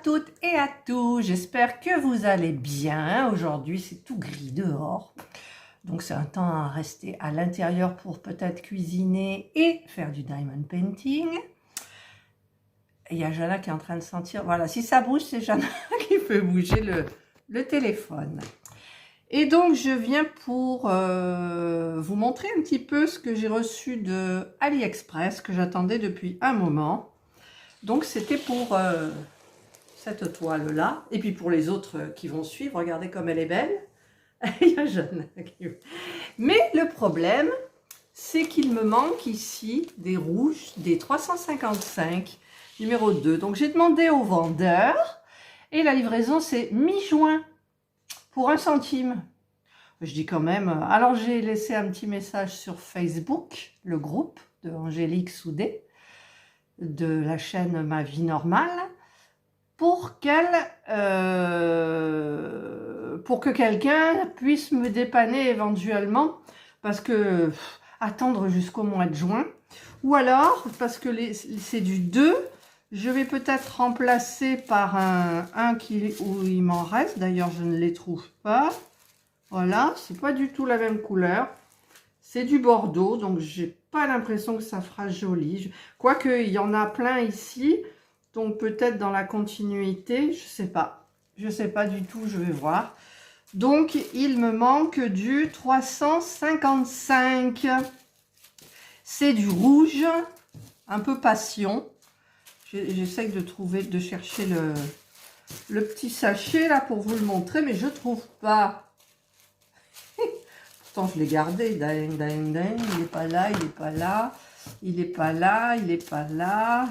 toutes et à tous, j'espère que vous allez bien. Aujourd'hui c'est tout gris dehors, donc c'est un temps à rester à l'intérieur pour peut-être cuisiner et faire du diamond painting. Et il y a Jana qui est en train de sentir, voilà, si ça bouge c'est Jana qui fait bouger le téléphone. Et donc je viens pour vous montrer un petit peu ce que j'ai reçu de AliExpress, que j'attendais depuis un moment. Donc c'était pour cette toile là, et puis pour les autres qui vont suivre, regardez comme elle est belle. Il y a Jeanne. Mais le problème, c'est qu'il me manque ici des rouges, des 355 numéro 2. Donc j'ai demandé au vendeur, et la livraison c'est mi-juin pour 1 centime. Je dis quand même, alors j'ai laissé un petit message sur Facebook, le groupe de Angélique Soudé, de la chaîne Ma Vie Normale, pour que quelqu'un puisse me dépanner éventuellement, parce que attendre jusqu'au mois de juin, ou alors, parce que c'est du 2, je vais peut-être remplacer par un où il m'en reste, d'ailleurs je ne les trouve pas. Voilà, c'est pas du tout la même couleur. C'est du bordeaux, donc j'ai pas l'impression que ça fera joli. Quoique, il y en a plein ici, donc peut-être dans la continuité, je sais pas. Je sais pas du tout, je vais voir. Donc, il me manque du 355. C'est du rouge, un peu passion. J'essaye de chercher le petit sachet là pour vous le montrer, mais je trouve pas. Pourtant, je l'ai gardé. Ding, ding, ding. Il n'est pas là, il n'est pas là. Il n'est pas là, il n'est pas là.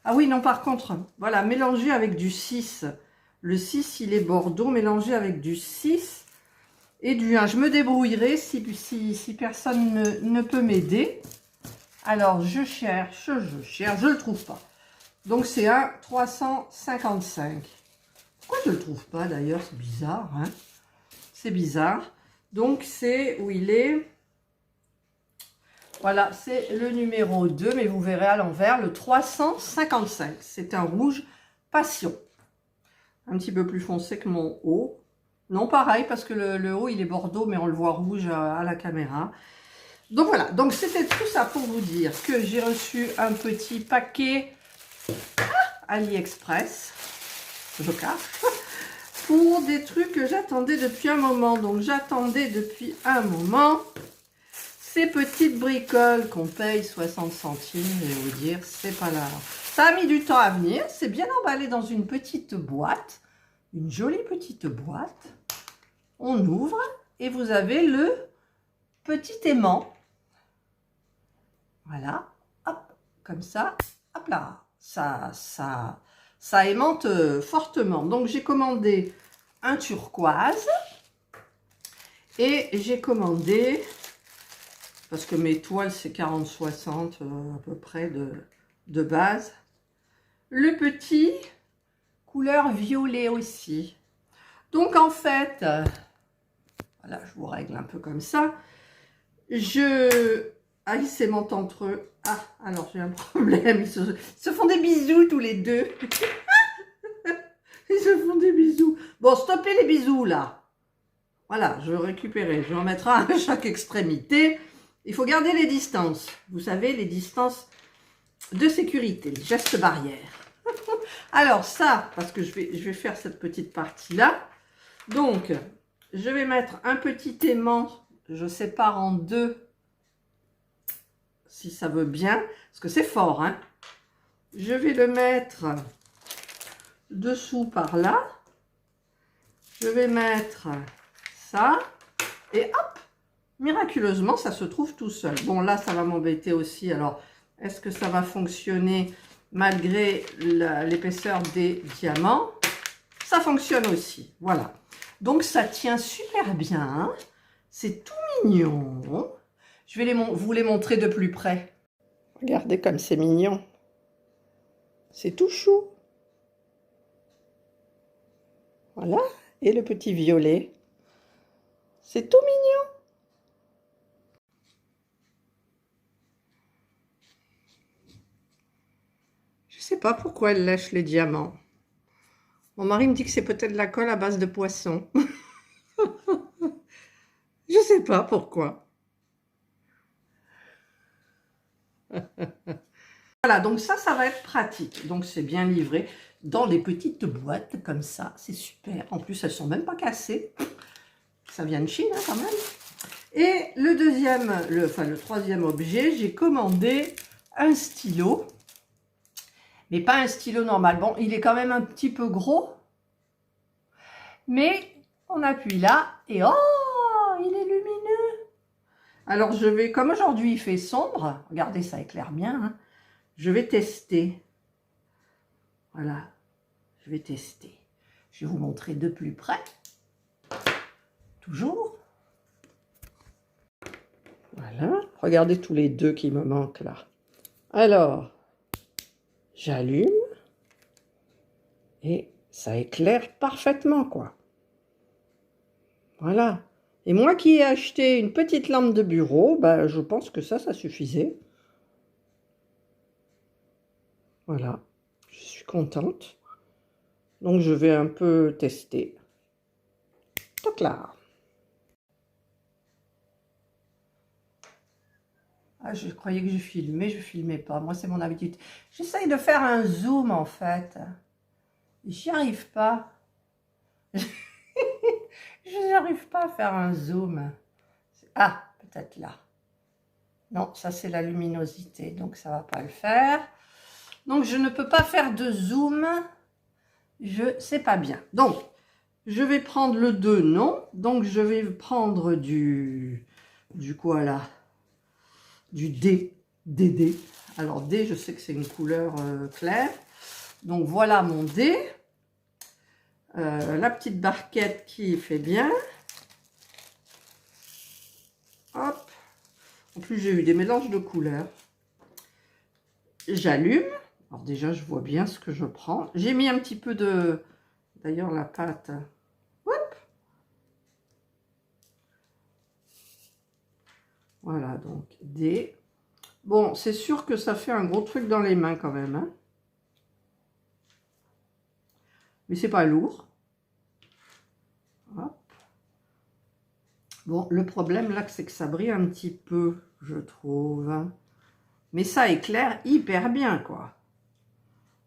Ah oui, non, par contre, voilà, mélangé avec du 6. Le 6, il est bordeaux, mélangé avec du 6 et du 1. Je me débrouillerai si personne ne peut m'aider. Alors, je cherche, je ne le trouve pas. Donc, c'est un 355. Pourquoi je ne le trouve pas, d'ailleurs? C'est bizarre, hein? C'est bizarre. Donc, c'est où il est. Voilà, c'est le numéro 2, mais vous verrez à l'envers, le 355. C'est un rouge passion. Un petit peu plus foncé que mon haut. Non, pareil, parce que le haut, il est bordeaux, mais on le voit rouge à la caméra. Donc voilà, donc c'était tout ça pour vous dire que j'ai reçu un petit paquet AliExpress, je cache, pour des trucs que j'attendais depuis un moment. Donc j'attendais depuis un moment ces petites bricoles qu'on paye 60 centimes, je vais vous dire, c'est pas là. Ça a mis du temps à venir, c'est bien emballé dans une petite boîte, une jolie petite boîte. On ouvre et vous avez le petit aimant. Voilà, hop, comme ça, hop là, ça aimante fortement. Donc j'ai commandé un turquoise et j'ai commandé, parce que mes toiles c'est 40-60 à peu près de base, le petit couleur violet aussi. Donc en fait, voilà, je vous règle un peu comme ça. Ah, ils s'aimentent entre eux. Ah, alors j'ai un problème. Ils se font des bisous tous les deux. Ils se font des bisous. Bon, stoppez les bisous là. Voilà, je vais récupérer. Je vais en mettre un à chaque extrémité. Il faut garder les distances. Vous savez, les distances de sécurité, les gestes barrières. Alors ça, parce que je vais faire cette petite partie-là. Donc, je vais mettre un petit aimant. Je sépare en deux. Si ça veut bien, parce que c'est fort, hein. Je vais le mettre dessous par là. Je vais mettre ça. Et hop, miraculeusement, ça se trouve tout seul. Bon, là, ça va m'embêter aussi. Alors, est-ce que ça va fonctionner malgré l'épaisseur des diamants? Ça fonctionne aussi, voilà. Donc, ça tient super bien. C'est tout mignon. Je vais vous les montrer de plus près. Regardez comme c'est mignon. C'est tout chou. Voilà. Et le petit violet. C'est tout mignon. Je ne sais pas pourquoi elle lèche les diamants. Mon mari me dit que c'est peut-être de la colle à base de poisson. Je sais pas pourquoi. Voilà, donc ça va être pratique. Donc c'est bien livré dans des petites boîtes comme ça. C'est super. En plus, elles sont même pas cassées. Ça vient de Chine, hein, quand même. Et le deuxième, le troisième objet, j'ai commandé un stylo. Mais pas un stylo normal. Bon, il est quand même un petit peu gros. Mais on appuie là et oh, il est lumineux. Alors je vais, comme aujourd'hui il fait sombre, regardez, ça éclaire bien, hein, je vais tester. Voilà, je vais tester. Je vais vous montrer de plus près. Toujours. Voilà, regardez tous les deux qui me manquent là. Alors, j'allume et ça éclaire parfaitement, quoi. Voilà. Et moi qui ai acheté une petite lampe de bureau, bah, je pense que ça suffisait. Voilà, je suis contente. Donc je vais un peu tester. Toc là. Ah, je croyais que je filmais pas. Moi, c'est mon habitude. J'essaye de faire un zoom, en fait. J'y arrive pas. Je n'arrive pas à faire un zoom. Ah, peut-être là. Non, ça, c'est la luminosité, donc ça va pas le faire. Donc, je ne peux pas faire de zoom. Je sais pas bien. Donc, je vais prendre le 2, non. Donc, je vais prendre du quoi, là? Du DD. Alors D, je sais que c'est une couleur claire. Donc voilà mon D. La petite barquette qui fait bien. Hop. En plus, j'ai eu des mélanges de couleurs. J'allume. Alors déjà, je vois bien ce que je prends. J'ai mis un petit peu de... D'ailleurs, la pâte. Hop. Voilà, donc D. Bon, c'est sûr que ça fait un gros truc dans les mains quand même. Hein. Mais c'est pas lourd. Hop. Bon, le problème là, c'est que ça brille un petit peu, je trouve. Mais ça éclaire hyper bien, quoi.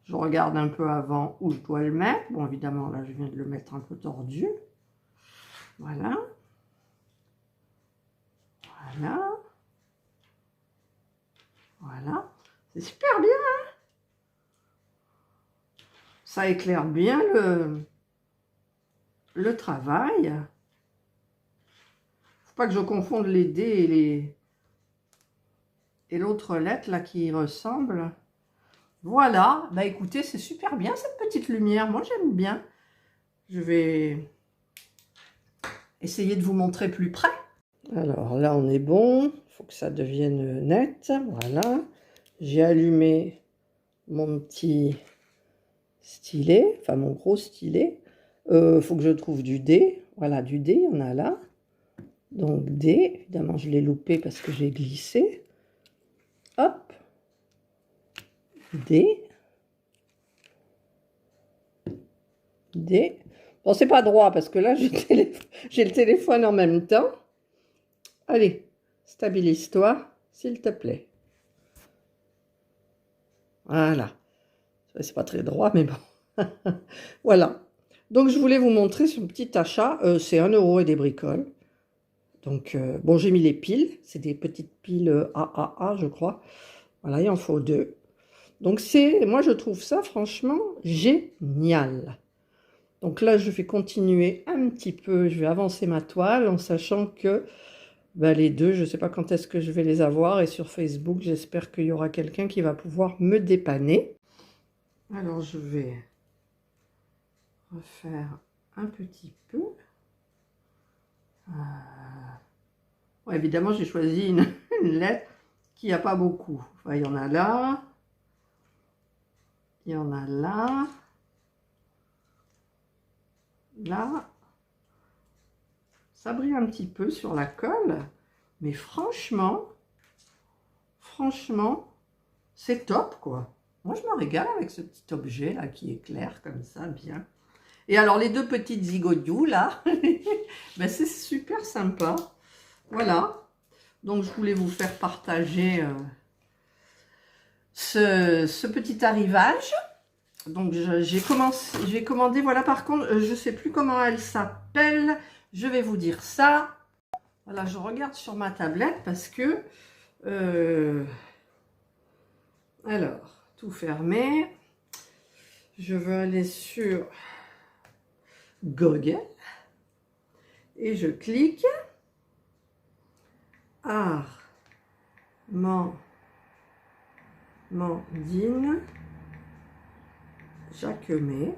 Je regarde un peu avant où je dois le mettre. Bon, évidemment, là, je viens de le mettre un peu tordu. Voilà. Voilà. Voilà. C'est super bien, hein? Ça éclaire bien le travail. Faut pas que je confonde les dés et l'autre lettre, là, qui ressemble. Voilà. Bah, écoutez, c'est super bien, cette petite lumière. Moi, j'aime bien. Je vais essayer de vous montrer plus près. Alors là, on est bon. Il faut que ça devienne net. Voilà. J'ai allumé mon petit stylet, enfin mon gros stylet. Faut que je trouve du dé. Voilà, du dé, on a là. Donc dé, évidemment, je l'ai loupé parce que j'ai glissé. Hop. Dé. Dé. Bon, c'est pas droit parce que là, j'ai le téléphone en même temps. Allez, stabilise-toi, s'il te plaît. Voilà. C'est pas très droit, mais bon. Voilà. Donc, je voulais vous montrer ce petit achat. C'est 1 € et des bricoles. Donc, bon, j'ai mis les piles. C'est des petites piles AAA, je crois. Voilà, il en faut 2. Donc, moi, je trouve ça, franchement, génial. Donc là, je vais continuer un petit peu. Je vais avancer ma toile en sachant que les deux, je ne sais pas quand est-ce que je vais les avoir. Et sur Facebook, j'espère qu'il y aura quelqu'un qui va pouvoir me dépanner. Alors, je vais refaire un petit peu. Ouais, évidemment, j'ai choisi une lettre qui n'y a pas beaucoup. Enfin, il y en a là. Il y en a là. Là. Ça brille un petit peu sur la colle. Mais franchement, c'est top, quoi. Moi, je me régale avec ce petit objet là qui éclaire comme ça, bien. Et alors, les deux petites zigodiou, là, ben, c'est super sympa. Voilà. Donc, je voulais vous faire partager ce petit arrivage. Donc, j'ai commandé, voilà, par contre, je ne sais plus comment elle s'appelle. Je vais vous dire ça. Voilà, je regarde sur ma tablette parce que... alors, tout fermé. Je veux aller sur Google et je clique Armandine Jacquemet.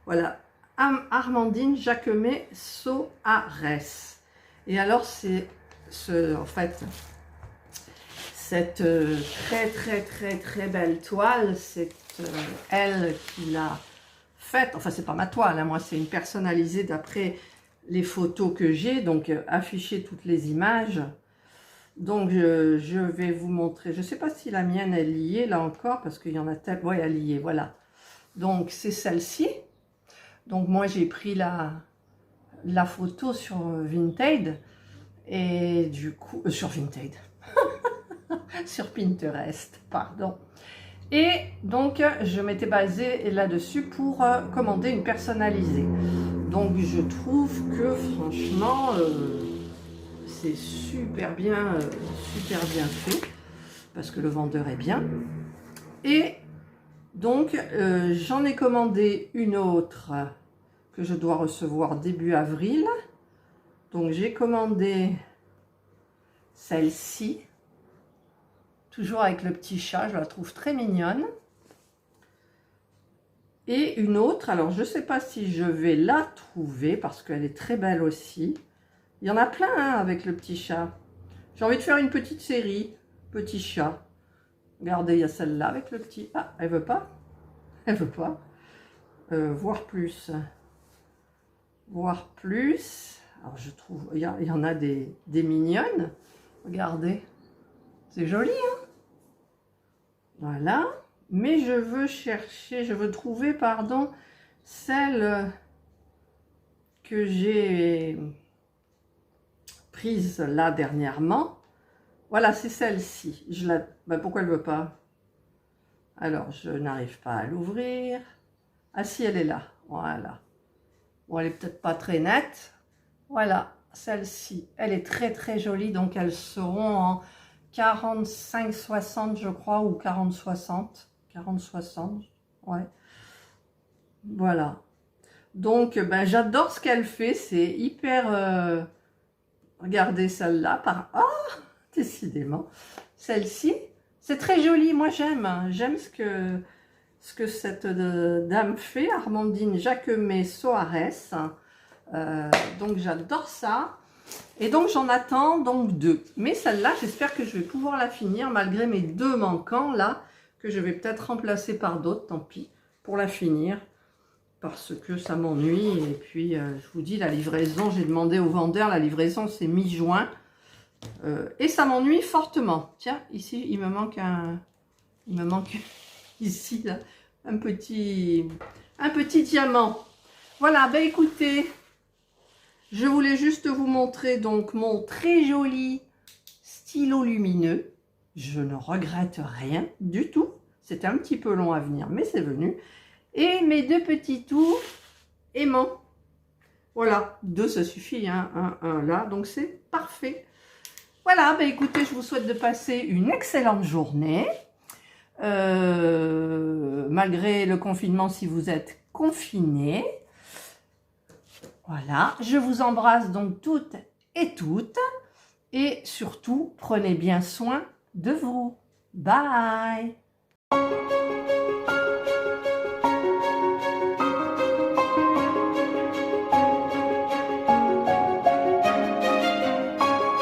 Voilà, Armandine Jacquemet Soares. Et alors, c'est en fait cette très belle toile, c'est elle qui l'a faite. Enfin, c'est pas ma toile, hein, moi, c'est une personnalisée d'après les photos que j'ai, donc afficher toutes les images. Donc, je vais vous montrer. Je sais pas si la mienne est liée là encore, parce qu'il y en a tellement. Oui, elle est liée, voilà. Donc, c'est celle-ci. Donc, moi, j'ai pris la photo sur Vinted. Et du coup, sur Vinted. Sur Pinterest, pardon. Et donc, je m'étais basée là-dessus pour commander une personnalisée. Donc, je trouve que, franchement, c'est super bien fait, parce que le vendeur est bien. Et donc, j'en ai commandé une autre que je dois recevoir début avril. Donc, j'ai commandé celle-ci. Toujours avec le petit chat, je la trouve très mignonne. Et une autre, alors je ne sais pas si je vais la trouver, parce qu'elle est très belle aussi. Il y en a plein hein, avec le petit chat. J'ai envie de faire une petite série, petit chat. Regardez, il y a celle-là avec le petit... Ah, elle veut pas? Elle veut pas. Voir plus. Voir plus. Alors je trouve, il y en a des mignonnes. Regardez. C'est joli, hein? Voilà, mais je veux trouver, pardon, celle que j'ai prise là dernièrement. Voilà, c'est celle-ci. Ben, pourquoi elle ne veut pas? Alors, je n'arrive pas à l'ouvrir. Ah si, elle est là. Voilà. Bon, elle est peut-être pas très nette. Voilà, celle-ci. Elle est très jolie, donc elles seront en 45-60 je crois, ou 40-60, 40-60, ouais, voilà. Donc, ben, j'adore ce qu'elle fait, c'est hyper, regardez celle-là, décidément, celle-ci, c'est très joli, moi j'aime ce que cette dame fait, Armandine Jacquemet Soares, donc j'adore ça. Et donc j'en attends donc 2. Mais celle-là, j'espère que je vais pouvoir la finir malgré mes 2 manquants là, que je vais peut-être remplacer par d'autres, tant pis, pour la finir. Parce que ça m'ennuie. Et puis, je vous dis, la livraison, j'ai demandé au vendeur, la livraison c'est mi-juin. Et ça m'ennuie fortement. Tiens, ici, il me manque ici, là, un petit diamant. Voilà, ben écoutez... Je voulais juste vous montrer donc mon très joli stylo lumineux. Je ne regrette rien du tout. C'était un petit peu long à venir, mais c'est venu. Et mes 2 petits tours aimants. Voilà, 2 ça suffit, hein, un là, donc c'est parfait. Voilà, bah écoutez, je vous souhaite de passer une excellente journée. Malgré le confinement, si vous êtes confinés. Voilà, je vous embrasse donc toutes. Et surtout, prenez bien soin de vous. Bye!